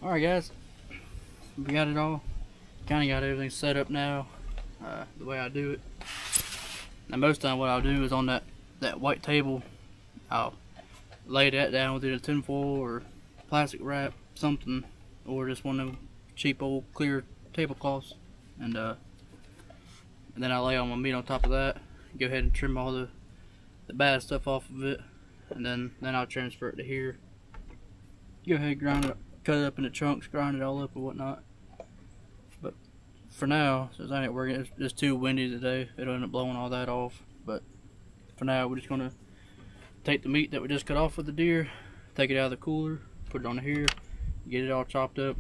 Alright guys, we got it all. Kinda got everything set up now, the way I do it. Now most of the time what I'll do is on that white table, I'll lay that down with either tinfoil or plastic wrap, something, or just one of them cheap old clear tablecloths. And then I lay all my meat on top of that, go ahead and trim all the bad stuff off of it, and then I'll transfer it to here. Go ahead, grind it, cut it up into chunks, grind it all up and whatnot. But for now, since I ain't working, it's too windy today, it'll end up blowing all that off. But for now, we're just gonna take the meat that we just cut off with the deer, take it out of the cooler, put it on here, get it all chopped up,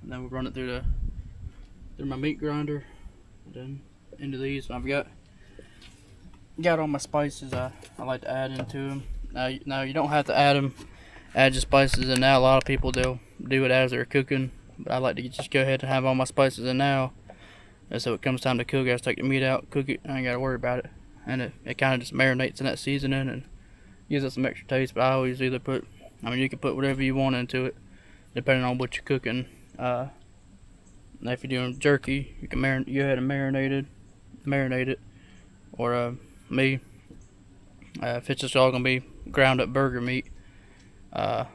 and then we'll run it through my meat grinder, and then into these. I've got all my spices I like to add into them. Now you don't have to add your spices in now. A lot of people, they'll do it as they're cooking, but I like to just go ahead and have all my spices in now, and so it comes time to cook, I just take the meat out, cook it, I ain't gotta worry about it. And it kind of just marinates in that seasoning and gives it some extra taste. But I always either put, you can put whatever you want into it depending on what you're cooking. Now if you're doing jerky, you can go ahead and marinate it. Or me, if it's just all gonna be ground up burger meat, a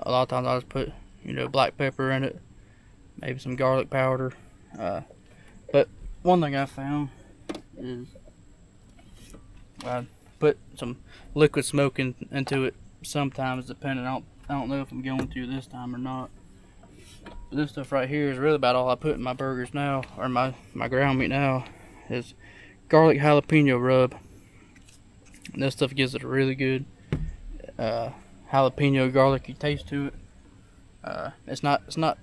lot of times I just put black pepper in it, maybe some garlic powder. But one thing I found is I put some liquid smoke into it sometimes, depending. I don't know if I'm going to this time or not. But this stuff right here is really about all I put in my burgers now, or my ground meat now, is garlic jalapeno rub. And this stuff gives it a really good jalapeno garlicky taste to it. It's not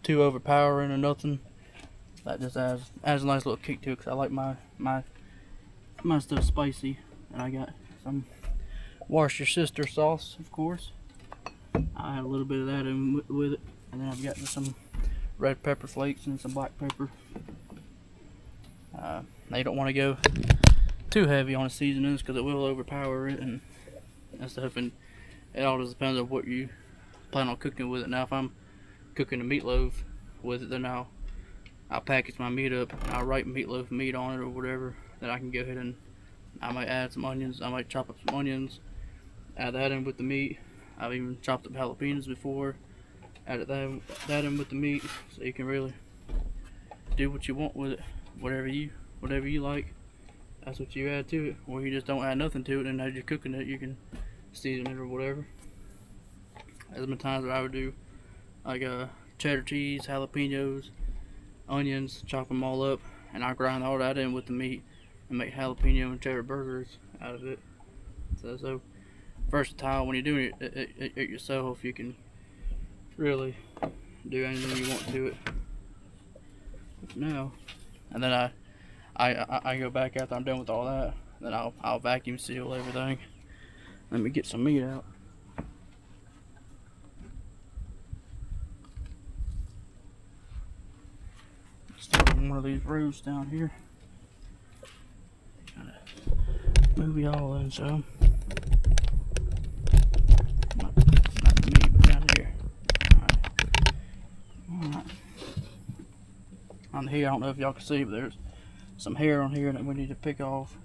too overpowering or nothing. That just adds a nice little kick to it, because I like my stuff spicy. And I got some Wash Your Sister sauce, of course. I have a little bit of that in with it, and then I've got just some red pepper flakes and some black pepper. Now you don't want to go too heavy on the seasonings, because it will overpower it and stuff. And it all just depends on what you plan on cooking with it. Now if I'm cooking a meatloaf with it, then I'll package my meat up and I'll write meatloaf meat on it or whatever. Then I can go ahead and I might add some onions. I might chop up some onions, add that in with the meat. I've even chopped up jalapenos before, added that in with the meat, so you can really do what you want with it. Whatever you like, that's what you add to it. Or you just don't add nothing to it, and as you're cooking it, you can season it or whatever. There's been times where I would do like cheddar cheese, jalapenos, onions, chop them all up, and I grind all that in with the meat and make jalapeno and cheddar burgers out of it. So versatile. When you're doing it yourself, you can really do anything you want to it. Now, and then I go back after I'm done with all that. Then I'll vacuum seal everything. Let me get some meat out. Start on one of these rows down here. Kind of move y'all in some. Not the meat, but down here. Alright. On here, I don't know if y'all can see, but there's some hair on here that we need to pick off.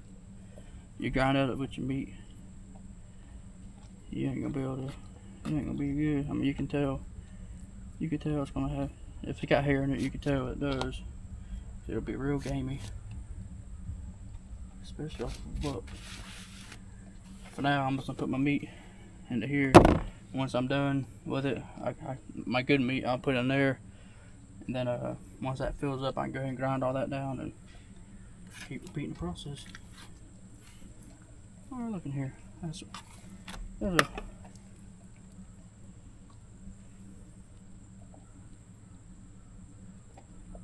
You grind it up with your meat, you ain't gonna be good. You can tell it's gonna have, if it's got hair in it, you can tell it does. It'll be real gamey, especially off the buck. For now, I'm just gonna put my meat into here. Once I'm done with it, my good meat, I'll put it in there, and then once that fills up, I can go ahead and grind all that down and keep repeating the process. Oh, look in here. There's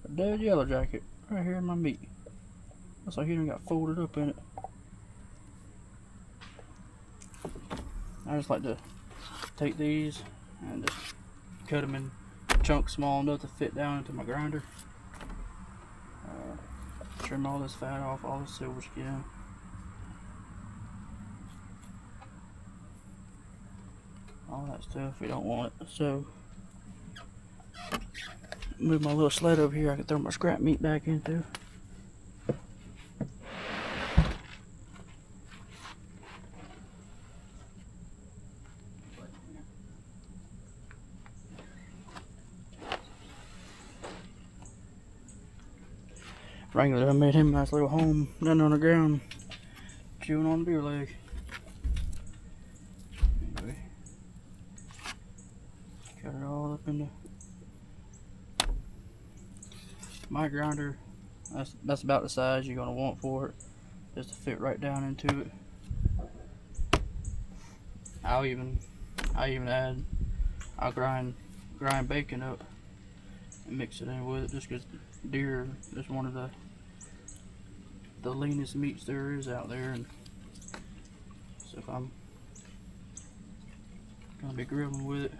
a dead yellow jacket right here in my meat. Looks like he done got folded up in it. I just like to take these and just cut them in chunks small enough to fit down into my grinder. Trim all this fat off, all the silver skin. All that stuff, we don't want it. So Move my little sled over here. I can throw my scrap meat back into. Wrangler, I made him a nice little home down on the ground, chewing on deer leg. Anyway, cut it all up into my grinder. That's about the size you're gonna want for it, just to fit right down into it. I'll grind bacon up and mix it in with it, just because deer is one of the leanest meats there is out there, and so if I'm gonna be grilling with it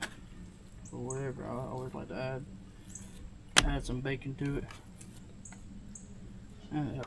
or whatever, I always like to add some bacon to it. And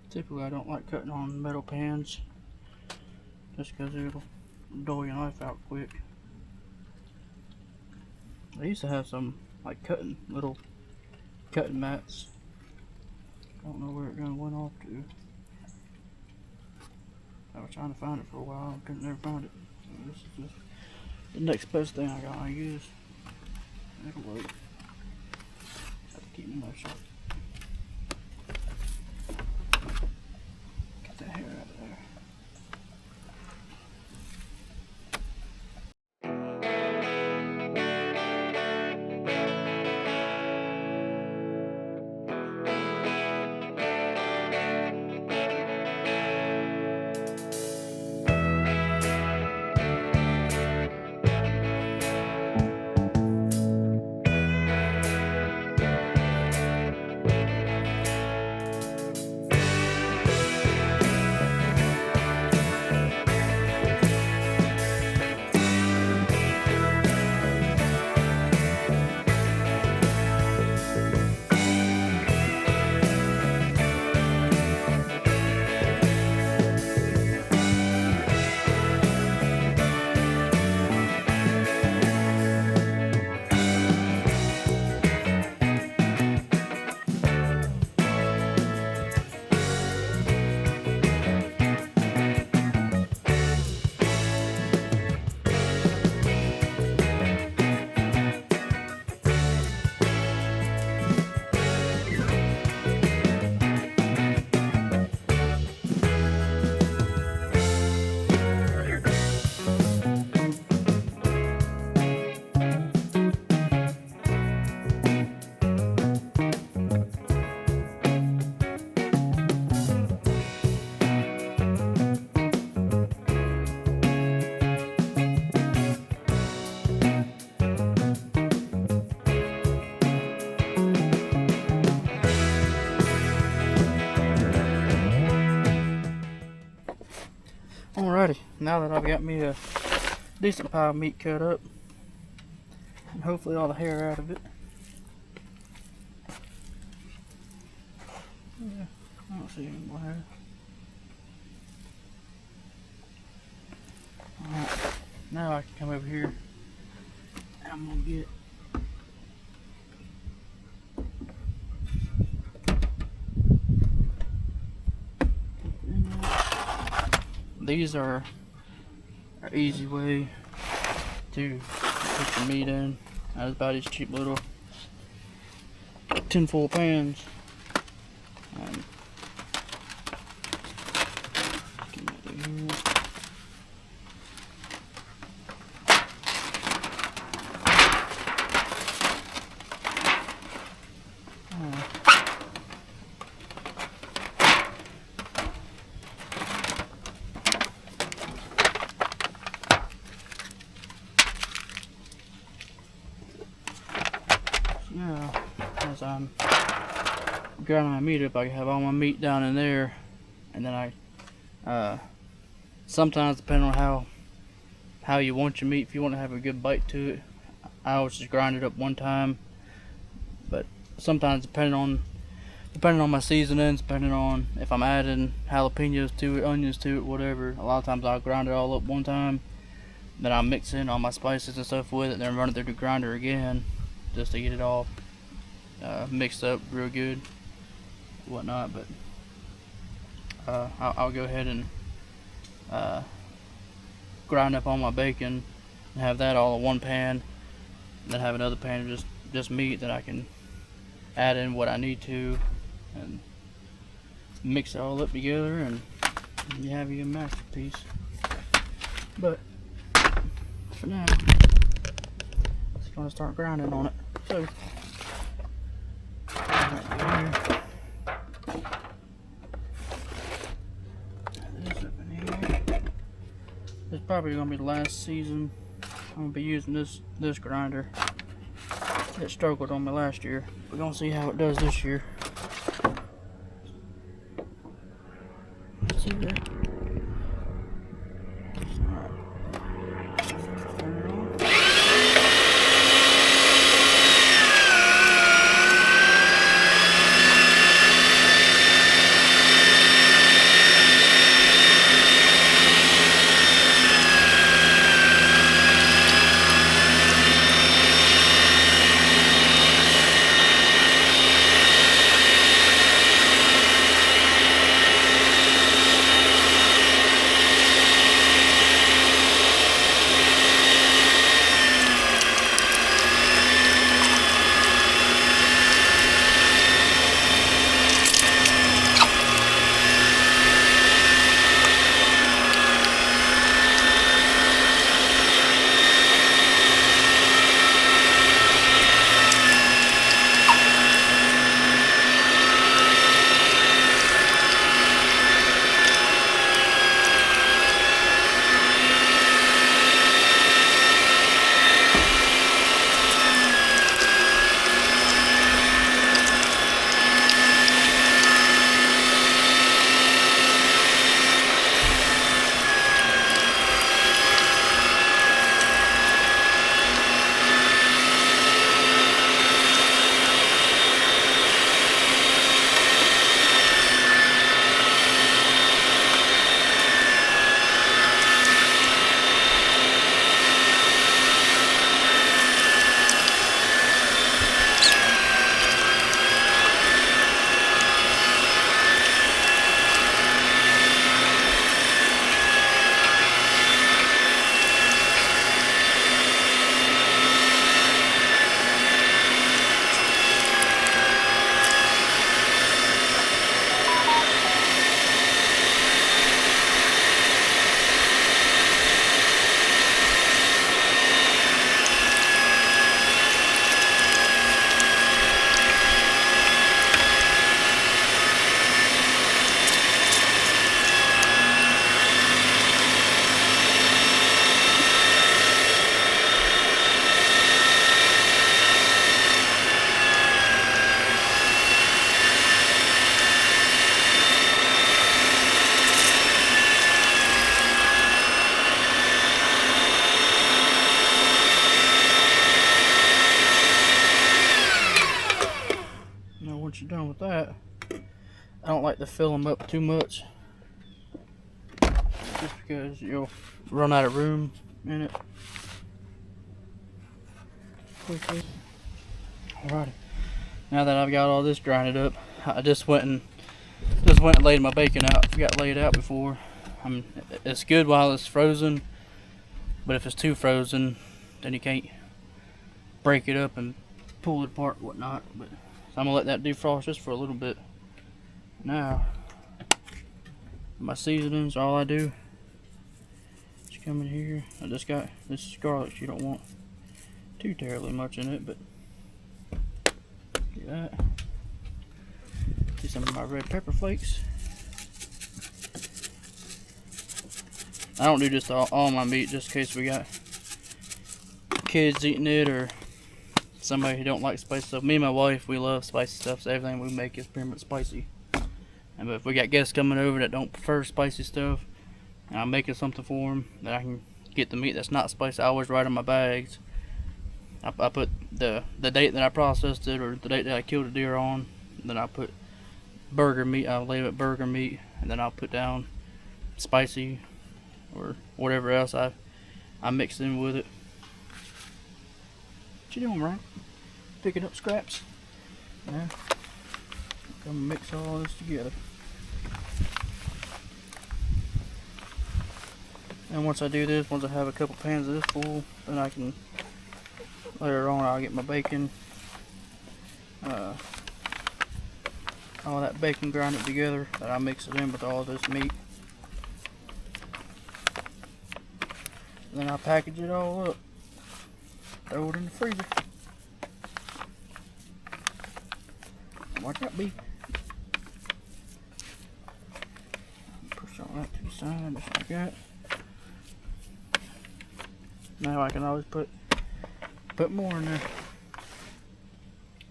typically I don't like cutting on metal pans, just because it'll dull your knife out quick. I used to have some like little cutting mats. I don't know where it went off to. I was trying to find it for a while, I couldn't never find it. So this is just the next best thing I got, I guess. It'll work. Have to keep my mouth shut. Get that hair out of there. Alrighty, now that I've got me a decent pile of meat cut up, and hopefully all the hair out of it. Yeah, I don't see any more hair. Alright, now I can come over here. I'm gonna get these are an easy way to put the meat in. I just buy these cheap little tinfoil pans. Now, as I'm grinding my meat up, I have all my meat down in there, and then I sometimes, depending on how you want your meat, if you want to have a good bite to it, I always just grind it up one time. But sometimes, depending on my seasonings, depending on if I'm adding jalapenos to it, onions to it, whatever, a lot of times I'll grind it all up one time. Then I'll mix in all my spices and stuff with it, then run it through the grinder again, just to get it all mixed up real good, whatnot. But I'll go ahead and grind up all my bacon and have that all in one pan, and then have another pan of just meat that I can add in what I need to and mix it all up together, and you have your masterpiece. But for now, just gonna start grinding on it. So this is probably gonna be the last season I'm gonna be using this grinder. It struggled on me last year. We're gonna see how it does this year. See that? Once you're done with that, I don't like to fill them up too much, just because you'll run out of room in it quickly. Alrighty, now that I've got all this grinded up, I just went and laid my bacon out. I got laid out before. It's good while it's frozen, but if it's too frozen, then you can't break it up and pull it apart and whatnot. But so I'm gonna let that defrost just for a little bit. Now, my seasonings, all I do is come in here. I just got this garlic. You don't want too terribly much in it, but do that. Do some of my red pepper flakes. I don't do just all my meat, just in case we got kids eating it or somebody who don't like spicy stuff. Me and my wife, we love spicy stuff, so everything we make is pretty much spicy. And but if we got guests coming over that don't prefer spicy stuff, and I'm making something for them that I can get the meat that's not spicy, I always write on my bags. I put the date that I processed it, or the date that I killed the deer on. And then I put burger meat. I'll label it burger meat, and then I'll put down spicy or whatever else I mix in with it. What you doing, Ryan? Picking up scraps? Yeah. Come mix all this together. And once I do this, once I have a couple pans of this full, then I can, later on I'll get my bacon, all that bacon, grind it together, then I'll mix it in with all this meat. And then I'll package it all up, throw it in the freezer. Watch that beef. Push all that to the side just like that. Now I can always put more in there.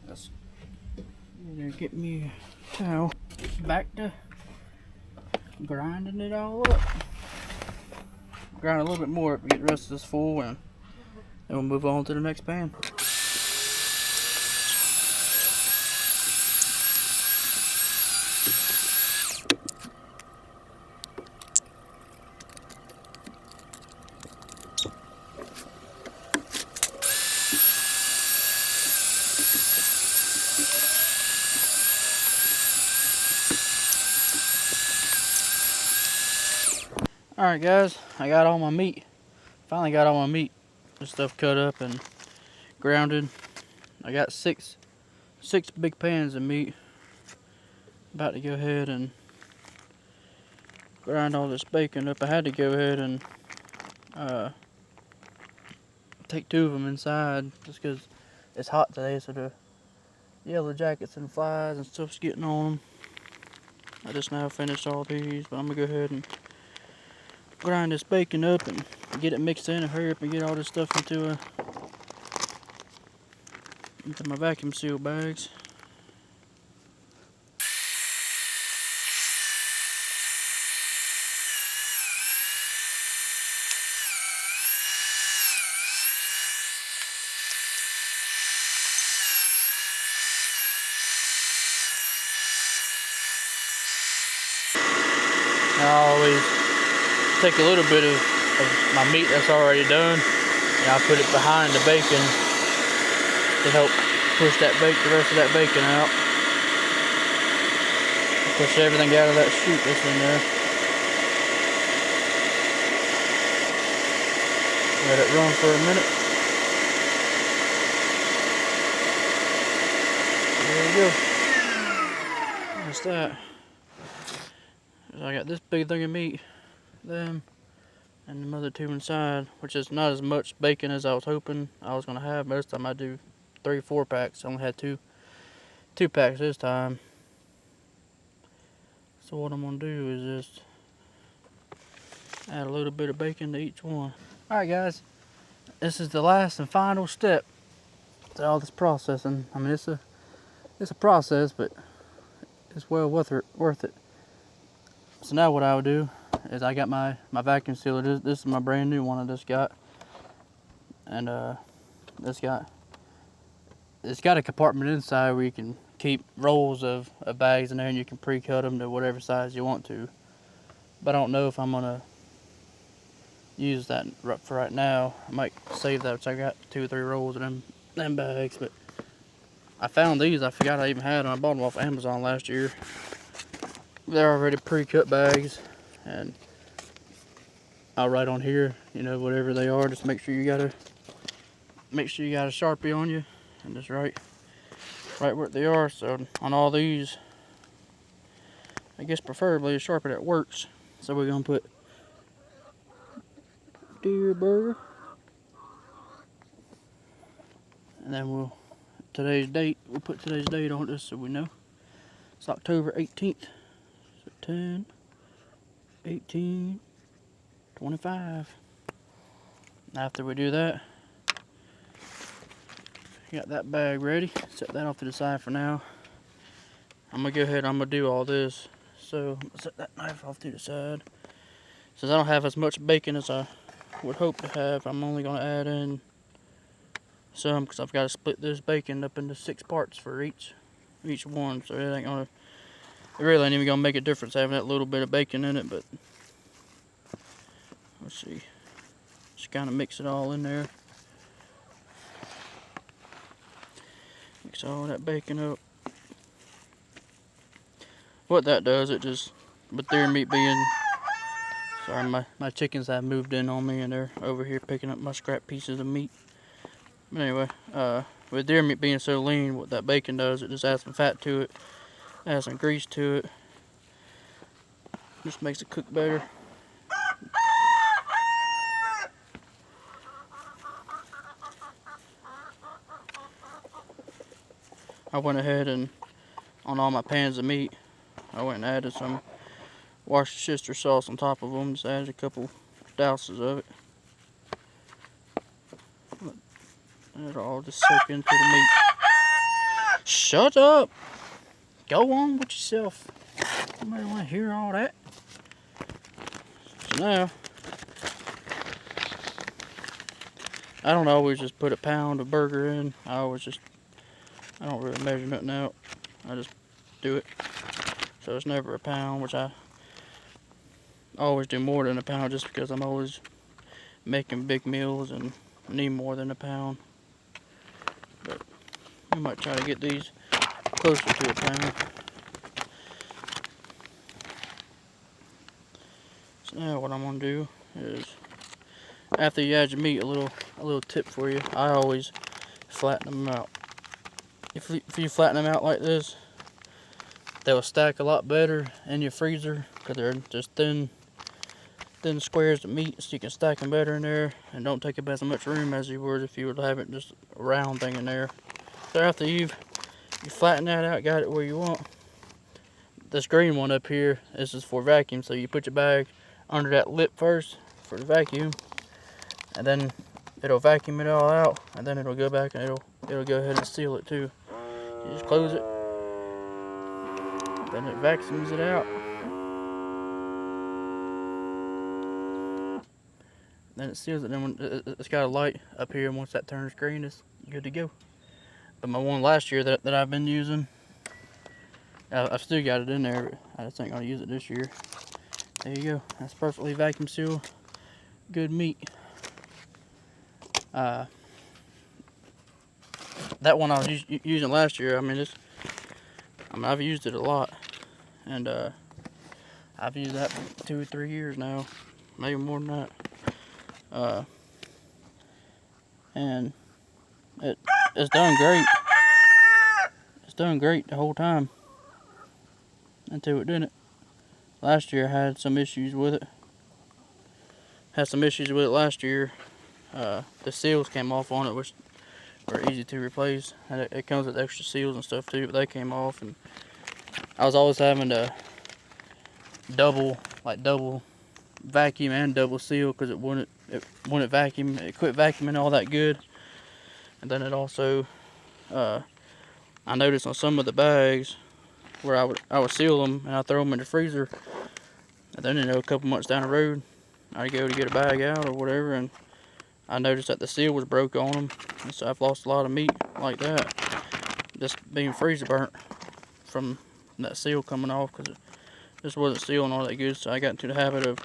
Let's get me a towel. Back to grinding it all up. Grind a little bit more to get the rest of this full, and then we'll move on to the next pan. Alright guys, I got all my meat. Finally got all my meat. This stuff cut up and grounded. I got six big pans of meat. About to go ahead and grind all this bacon up. I had to go ahead and take 2 of them inside just because it's hot today, so the yellow jackets and flies and stuff's getting on them. I just now finished all these, but I'm gonna go ahead and grind this bacon up and get it mixed in and hurry up and get all this stuff into my vacuum seal bags. I always take a little bit of my meat that's already done, and I'll put it behind the bacon to help push the rest of that bacon out. Push everything out of that chute that's in there. Let it run for a minute. There you go. That's that. So I got this big thing of meat, them, and the other 2 inside, which is not as much bacon as I was hoping I was gonna have. Most of the time I do 3-4 packs. I only had two packs this time. So what I'm gonna do is just add a little bit of bacon to each one. Alright guys, this is the last and final step to all this processing. I mean, it's a process, but it's well worth it. So now what I would do is I got my vacuum sealer. This is my brand new one I just got, and it's got a compartment inside where you can keep rolls of bags in there, and you can pre-cut them to whatever size you want to. But I don't know if I'm gonna use that for right now. I might save that, so I got 2 or 3 rolls of them bags. But I found these. I forgot I even had them. I bought them off Amazon last year. They're already pre-cut bags, and I'll write on here, you know, whatever they are. Just make sure you got a Sharpie on you, and just write where they are. So on all these, I guess preferably a Sharpie that works. So we're gonna put deer burger, and then we'll put today's date on it just so we know. It's October 18th. So 10, 18, 25. After we do that, got that bag ready. Set that off to the side for now. I'm gonna go ahead and I'm gonna do all this. So set that knife off to the side. Since I don't have as much bacon as I would hope to have, I'm only gonna add in some because I've got to split this bacon up into 6 parts for each one. So it really ain't even gonna make a difference having that little bit of bacon in it. But let's see, just kind of mix it all in there. Mix all that bacon up. What that does, it just, with their meat being, sorry, my chickens have moved in on me and they're over here picking up my scrap pieces of meat. But anyway, with their meat being so lean, what that bacon does, it just adds some fat to it, adds some grease to it, just makes it cook better. I went ahead and, on all my pans of meat, I went and added some Worcestershire sauce on top of them, just added a couple douses of it. It'll all just soak into the meat. Shut up! Go on with yourself. Nobody want to hear all that. So now, I don't always just put a pound of burger in. I don't really measure nothing out. I just do it. So it's never a pound, which I always do more than a pound just because I'm always making big meals and need more than a pound. But we might try to get these closer to a pound. So now what I'm gonna do is, after you add your meat, a little tip for you. I always flatten them out. If you flatten them out like this, they'll stack a lot better in your freezer because they're just thin squares of meat, so you can stack them better in there and don't take up as much room as you would if you would have it just a round thing in there. So after you flatten that out, got it where you want. This green one up here, this is for vacuum, so you put your bag under that lip first for the vacuum, and then it'll vacuum it all out, and then it'll go back and it'll go ahead and seal it too. You just close it, then it vacuums it out. Then it seals it. Then when it's got a light up here, and once that turns green, it's good to go. But my one last year that I've been using, I've still got it in there, but I just ain't gonna use it this year. There you go. That's perfectly vacuum sealed, good meat. That one I was using last year. I mean, I've used it a lot, and I've used that for 2 or 3 years now, maybe more than that. And it's done great. It's done great the whole time until it didn't. Last year I had some issues with it. Last year. The seals came off on it, which were easy to replace. And it comes with extra seals and stuff too, but they came off, and I was always having to double vacuum and double seal because it wouldn't vacuum. It quit vacuuming all that good. And then it also, I noticed on some of the bags where I would seal them and I throw them in the freezer, and then a couple months down the road, I'd go to get a bag out or whatever, and I noticed that the seal was broke on them, and so I've lost a lot of meat like that, just being freezer burnt from that seal coming off because it just wasn't sealing all that good. So I got into the habit of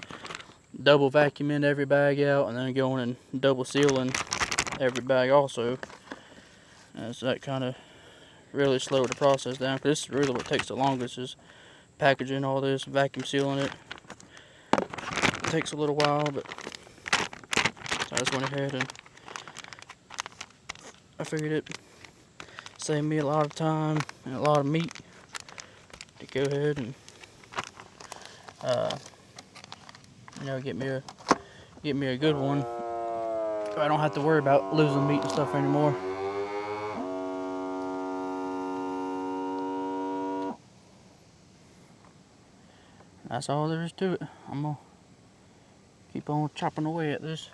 double vacuuming every bag out and then going and double sealing every bag also. And so that kind of really slowed the process down, because this is really what takes the longest, is packaging all this, vacuum sealing it. It takes a little while, but so I just went ahead and I figured it saved me a lot of time and a lot of meat to go ahead and get me a good one. So I don't have to worry about losing meat and stuff anymore. That's all there is to it. I'm gonna keep on chopping away at this.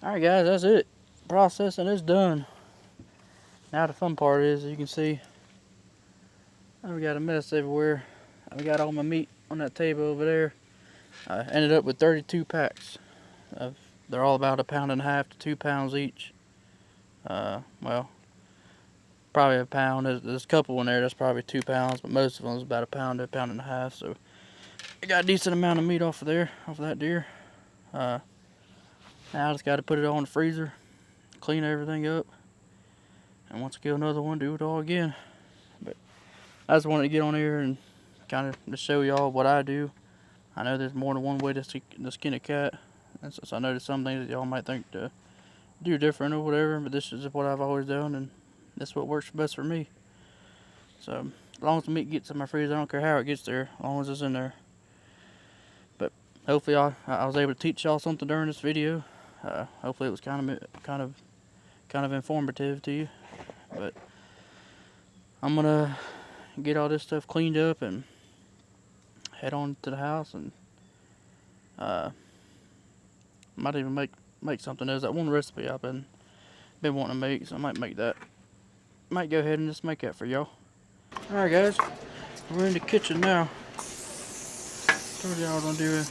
Alright guys, that's it. Processing is done. Now the fun part is, as you can see, we got a mess everywhere. We got all my meat on that table over there. I ended up with 32 packs. They're all about 1.5 pounds to 2 pounds each. Well, probably a pound. There's a couple in there that's probably 2 pounds, but most of them is about 1 pound to 1.5 pounds. So I got a decent amount of meat off of there, off of that deer. Now I just got to put it all in the freezer, clean everything up, and once I kill another one, do it all again. But I just wanted to get on here and kind of just show y'all what I do. I know there's more than one way to skin a cat, and so I know there's some things that y'all might think to do different or whatever, but this is what I've always done, and that's what works best for me. So as long as the meat gets in my freezer, I don't care how it gets there, as long as it's in there. But hopefully I was able to teach y'all something during this video. Hopefully it was kind of informative to you. But I'm gonna get all this stuff cleaned up and head on to the house, and might even make something. There's that one recipe I've been wanting to make, so I might make that. Might go ahead and just make that for y'all. Alright guys, we're in the kitchen now. Told y'all I was gonna do a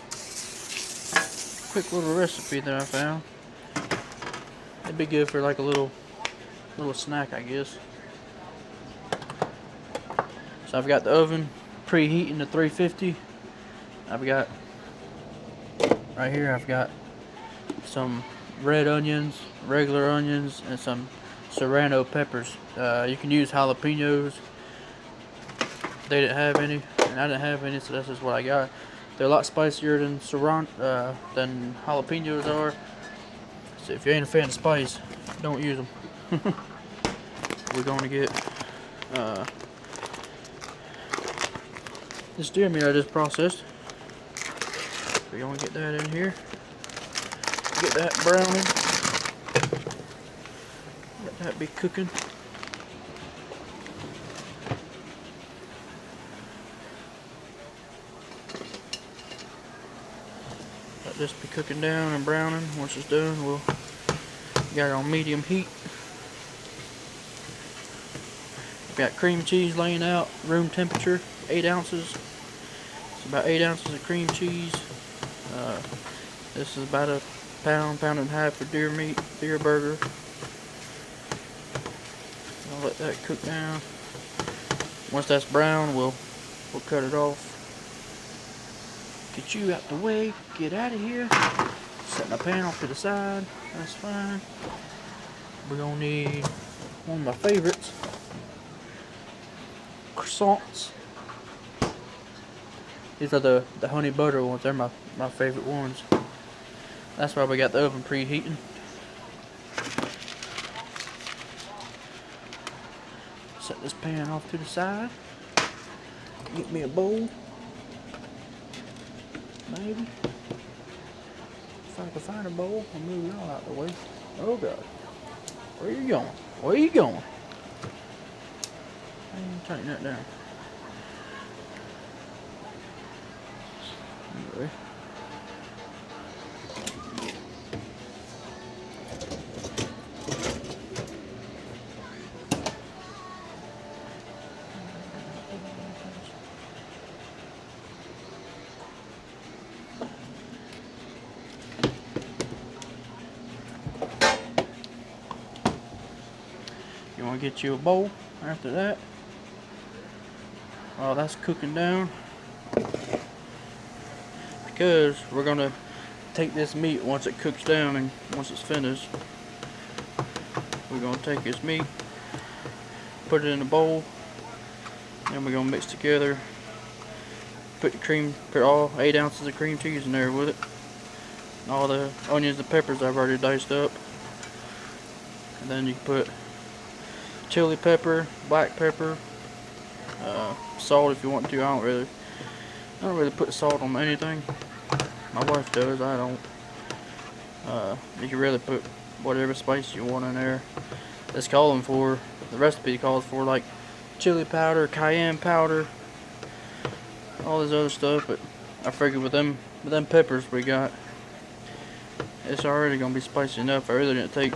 quick little recipe that I found. It'd be good for like a little snack, I guess. So I've got the oven preheating to 350. I've got right here, I've got some red onions, regular onions, and some serrano peppers. You can use jalapenos. They didn't have any, and I didn't have any, so that's just what I got. They're a lot spicier than than jalapenos are. So if you ain't a fan of spice, don't use them. We're going to get this deer meat I just processed. We're going to get that in here. Get that browning. Let that be cooking. Let this be cooking down and browning. Once it's done, we'll get it on medium heat. Got cream cheese laying out, room temperature, 8 ounces. It's about 8 ounces of cream cheese. This is about 1 pound, 1.5 pounds for deer meat, deer burger. I'll let that cook down. Once that's brown, we'll cut it off. Get you out the way. Get out of here. Set my pan off to the side. That's fine. We're gonna need one of my favorites. Croissants. These are the honey butter ones. They're my favorite ones. That's why we got the oven preheating. Set this pan off to the side. Get me a bowl. Maybe. If I can find a bowl, I'll move y'all out the way. Oh God. Where you going? Where you going? I ain't tighten that down. Anyway. You want to get you a bowl after that. While that's cooking down, because we're gonna take this meat once it cooks down, and once it's finished, we're gonna take this meat, put it in a bowl, and we're gonna mix together. Put all 8 ounces of cream cheese in there with it. All the onions and peppers I've already diced up, and then you can put chili pepper, black pepper, salt if you want to. I don't really put salt on anything. My wife does, I don't. You can really put whatever spice you want in there. It's calling for, the recipe calls for like chili powder, cayenne powder, all this other stuff, but I figured with them peppers we got, it's already gonna be spicy enough. I really didn't take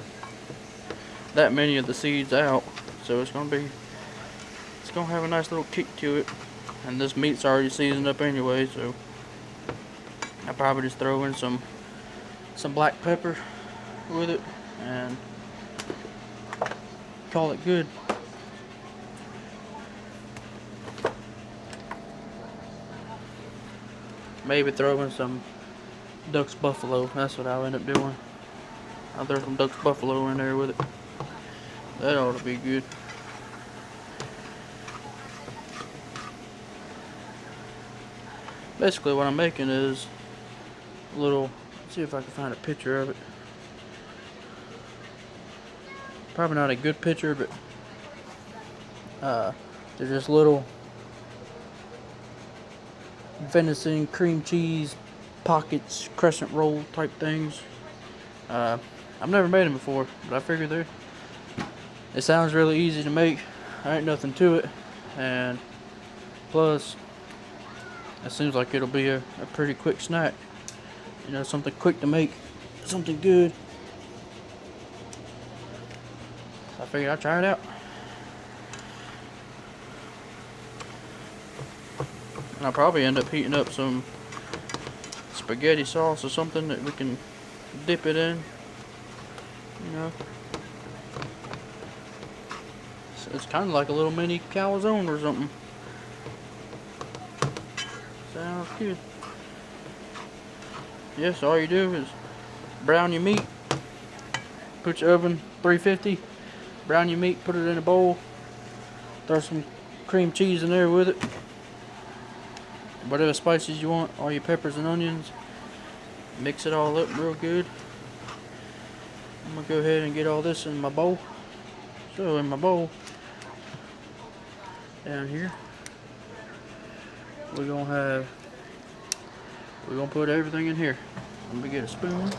that many of the seeds out, so it's gonna have a nice little kick to it. And this meat's already seasoned up anyway, so I'll probably just throw in some black pepper with it and call it good. Maybe throw in some Duck's Buffalo. That's what I'll end up doing. I'll throw some Duck's Buffalo in there with it. That ought to be good. Basically what I'm making is a little, let's see if I can find a picture of it. Probably not a good picture, but they're just little venison cream cheese pockets, crescent roll type things. I've never made them before, but I figured it sounds really easy to make. There ain't nothing to it, and plus it seems like it'll be a pretty quick snack. You know, something quick to make, something good. So I figured I'd try it out. And I'll probably end up heating up some spaghetti sauce or something that we can dip it in. You know, so it's kind of like a little mini calzone or something. Sounds good. Yes, all you do is brown your meat, put your oven 350, brown your meat, put it in a bowl, throw some cream cheese in there with it, whatever spices you want, all your peppers and onions, mix it all up real good. I'm gonna go ahead and get all this in my bowl. So in my bowl down here, we're gonna put everything in here. I'm gonna get a spoon.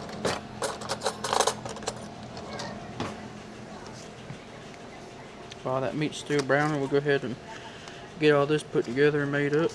While that meat's still browning, we'll go ahead and get all this put together and made up.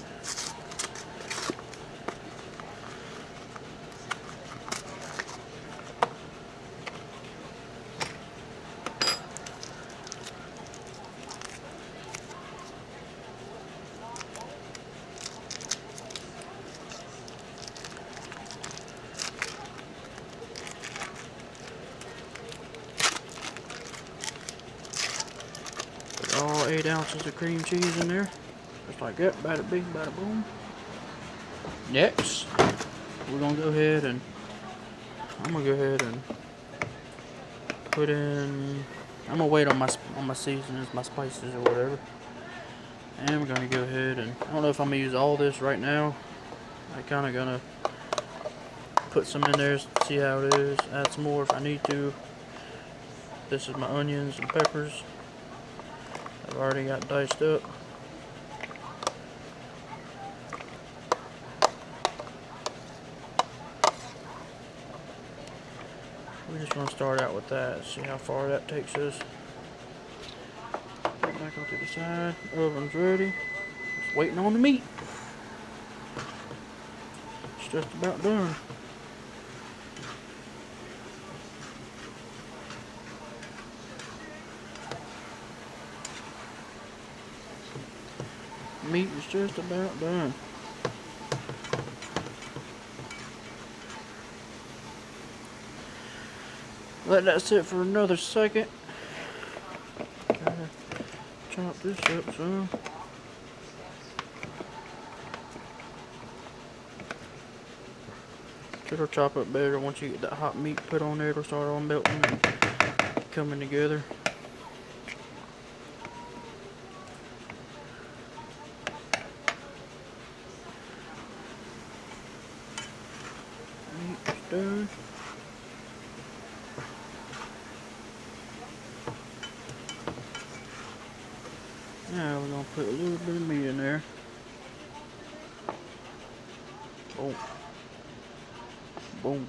All 8 ounces of cream cheese in there, just like that. Bada bing, bada boom. Next, we're gonna go ahead and put in. I'm gonna wait on my seasonings, my spices or whatever, and we're gonna go ahead and I don't know if I'm gonna use all this right now. I kind of gonna put some in there, see how it is. Add some more if I need to. This is my onions and peppers. I've already got diced up. We're just going to start out with that, see how far that takes us. Put it back onto the side. Oven's ready. Just waiting on the meat. It's just about done. Meat is just about done. Let that sit for another second. Gotta chop this up some. It'll chop up better once you get that hot meat put on there. It'll start all melting and coming together. Done. Now we're gonna put a little bit of meat in there. Boom. Boom.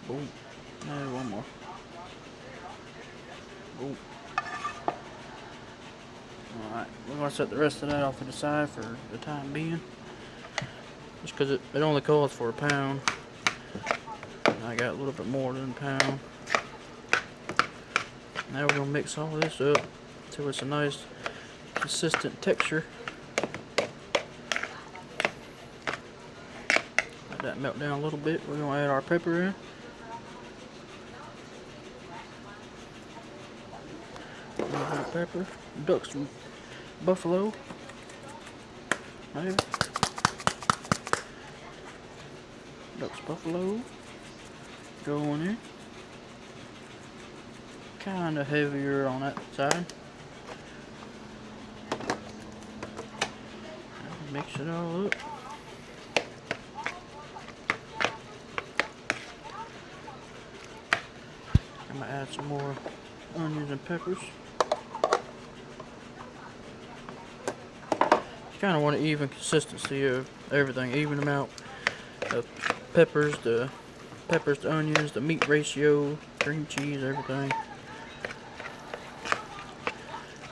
Boom. Now one more. Boom. Alright, we're gonna set the rest of that off to the side for the time being. Just because it only calls for a pound. I got a little bit more than a pound. Now we're going to mix all this up until it's a nice consistent texture. Let that melt down a little bit. We're going to add our pepper in. A little bit of pepper. Ducks from buffalo. There. Ducks buffalo. Going in. Kind of heavier on that side. Mix it all up. I'm gonna add some more onions and peppers. You kind of want an even consistency of everything, even amount of peppers, the onions, the meat ratio, cream cheese, everything.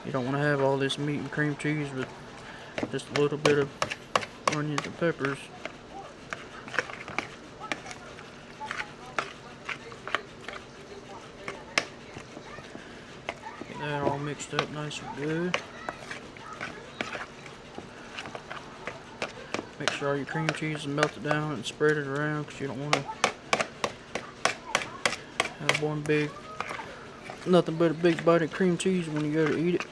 You don't want to have all this meat and cream cheese with just a little bit of onions and peppers. Get that all mixed up nice and good. Make sure all your cream cheese is melted down and spread it around, because you don't want to have nothing but a big bite of cream cheese when you go to eat it.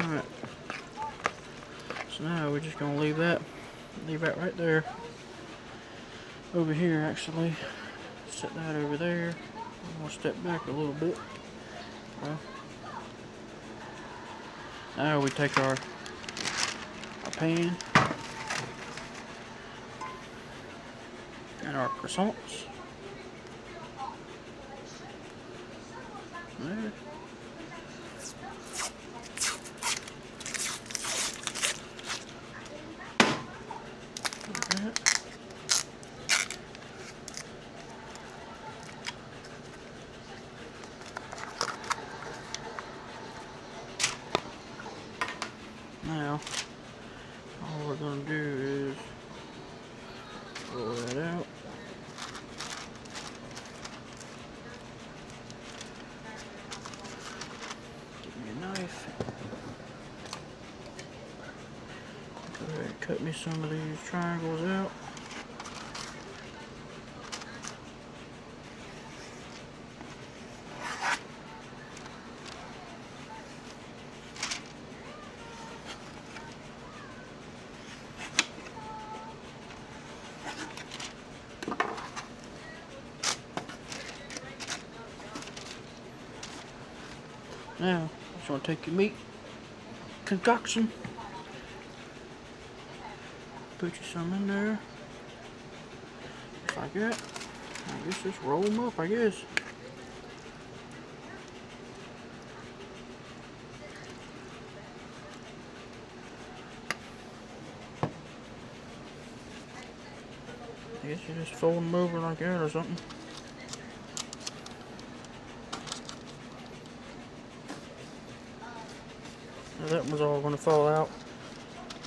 Alright. So now we're just going to leave that right there. Over here, actually. Set that over there. I'm going to step back a little bit. Now we take our pan and our croissants. There. Now, all we're going to do is roll that out. Get me a knife. Go ahead and cut me some of these triangles out. Now, I'm just going to take your meat concoction, put you some in there, just like that. I guess just roll them up, I guess. I guess you just fold them over like that or something. Now that one's all going to fall out,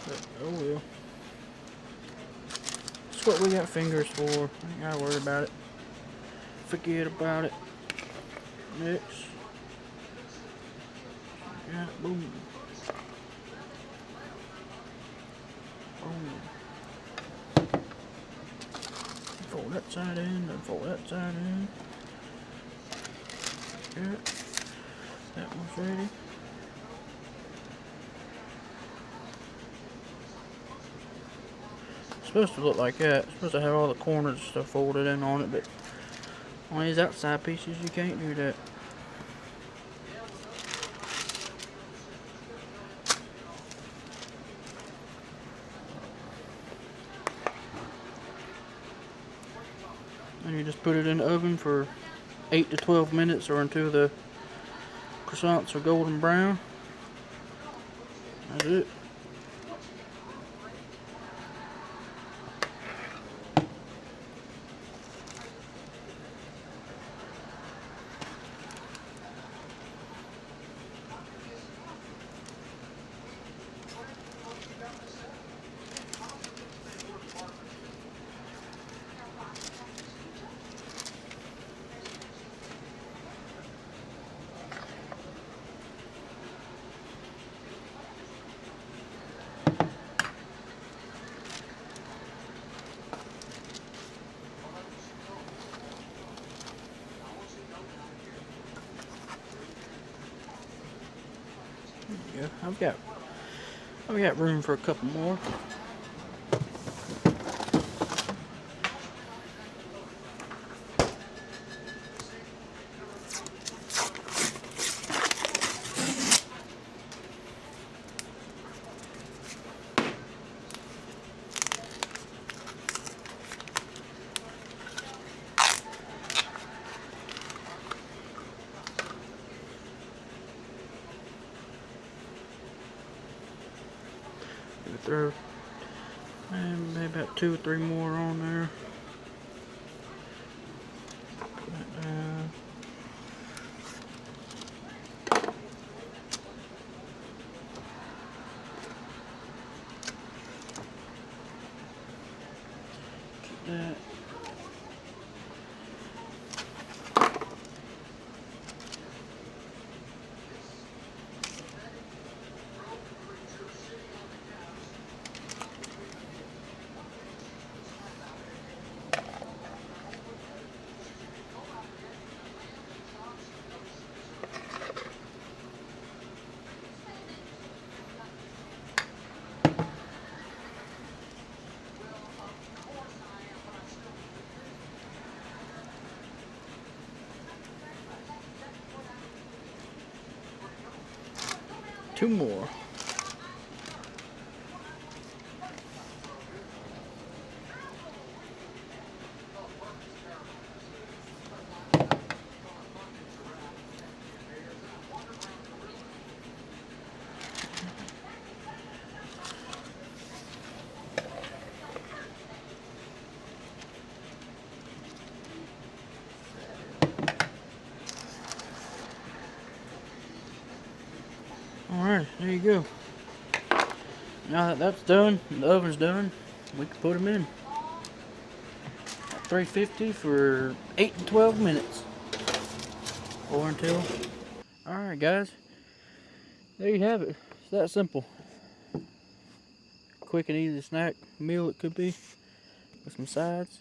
but oh well. That's what we got fingers for. I ain't got to worry about it. Forget about it. Next. Yeah, boom. Boom. Fold that side in, then fold that side in. Good. That one's ready. Supposed to look like that. It's supposed to have all the corners and stuff folded in on it, but on these outside pieces you can't do that. And you just put it in the oven for 8 to 12 minutes or until the croissants are golden brown. That's it. I've got room for a couple more. Throw maybe about 2 or 3 more on there. Keep that. Two more. Alright, there you go. Now that that's done, the oven's done, we can put them in. At 350 for 8 to 12 minutes. Or until. Alright guys, there you have it. It's that simple. Quick and easy snack meal it could be. With some sides.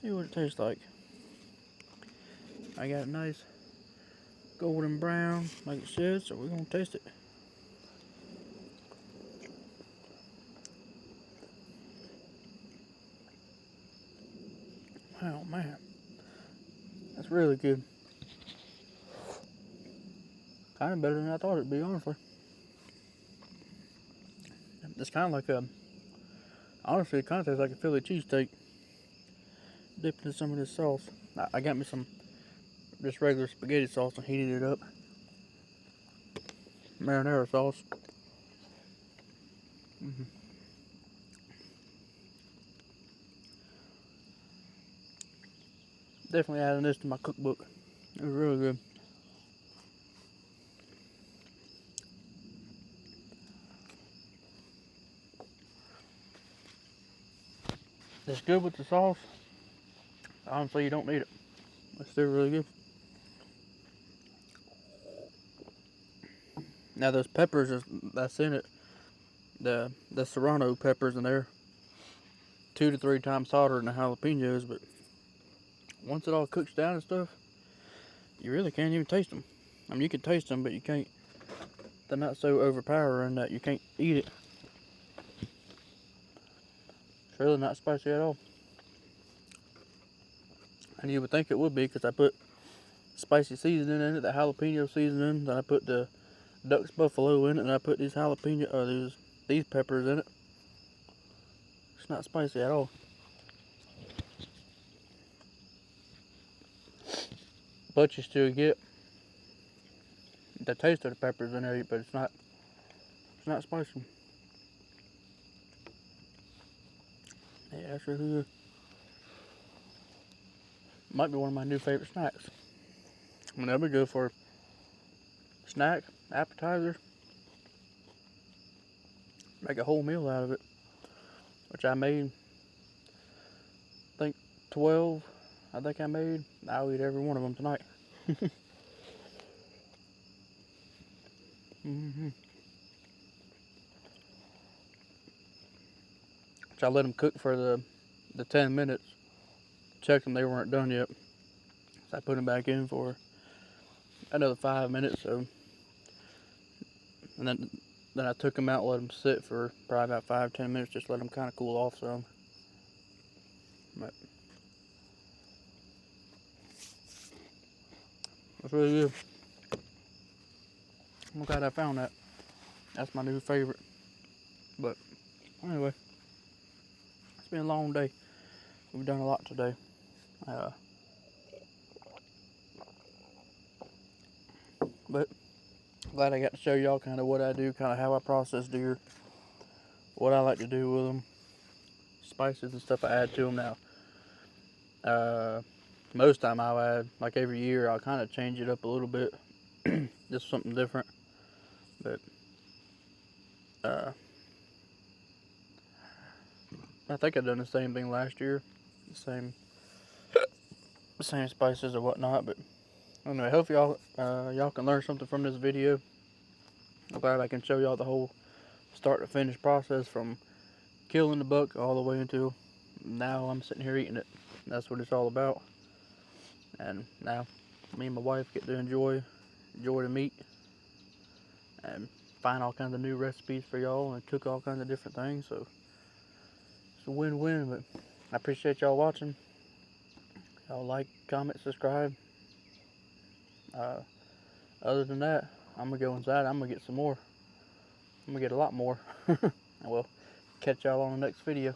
See what it tastes like. I got it nice golden brown like it should, so we're gonna taste it. Oh man, that's really good. Kind of better than I thought it'd be, honestly. It's kind of like a, honestly, it kind of tastes like a Philly cheesesteak dipped in some of this sauce. I got me some just regular spaghetti sauce and heated it up. Marinara sauce. Definitely adding this to my cookbook. It was really good. It's good with the sauce. Honestly, you don't need it. It's still really good. Now those peppers that's in it, the serrano peppers in there, 2 to 3 times hotter than the jalapenos, but once it all cooks down and stuff, you really can't even taste them. I mean, you can taste them, but you can't. They're not so overpowering that you can't eat it. It's really not spicy at all. And you would think it would be because I put spicy seasoning in it, the jalapeno seasoning, then I put the Duck's Buffalo in it, and I put these jalapeno, or these peppers in it. It's not spicy at all. But you still get the taste of the peppers in there, but it's not spicy. Yeah, that's really good. Might be one of my new favorite snacks. Whenever we go for snack, appetizer, make a whole meal out of it. Which I made, I think 12, I think I made. I'll eat every one of them tonight. Which I let them cook for the 10 minutes. Checked them, they weren't done yet. So I put them back in for another 5 minutes. So, and then Then I took them out, let them sit for probably about 5-10 minutes, just let them kind of cool off some. But it's really good. I'm glad I found that. That's my new favorite. But anyway, it's been a long day. We've done a lot today. But glad I got to show y'all kind of what I do, kind of how I process deer, what I like to do with them, spices and stuff I add to them now. Most time I'll add, like every year, I'll kind of change it up a little bit, just something different. But I think I done the same thing last year, the same spices or whatnot. But anyway, hope y'all can learn something from this video. I'm glad I can show y'all the whole start to finish process from killing the buck all the way until now I'm sitting here eating it. That's what it's all about. And now me and my wife get to enjoy the meat and find all kinds of new recipes for y'all and cook all kinds of different things. So it's a win-win. But I appreciate y'all watching. Y'all like, comment, subscribe. Other than that, I'm gonna go inside. I'm gonna get some more. I'm gonna get a lot more. And we'll catch y'all on the next video.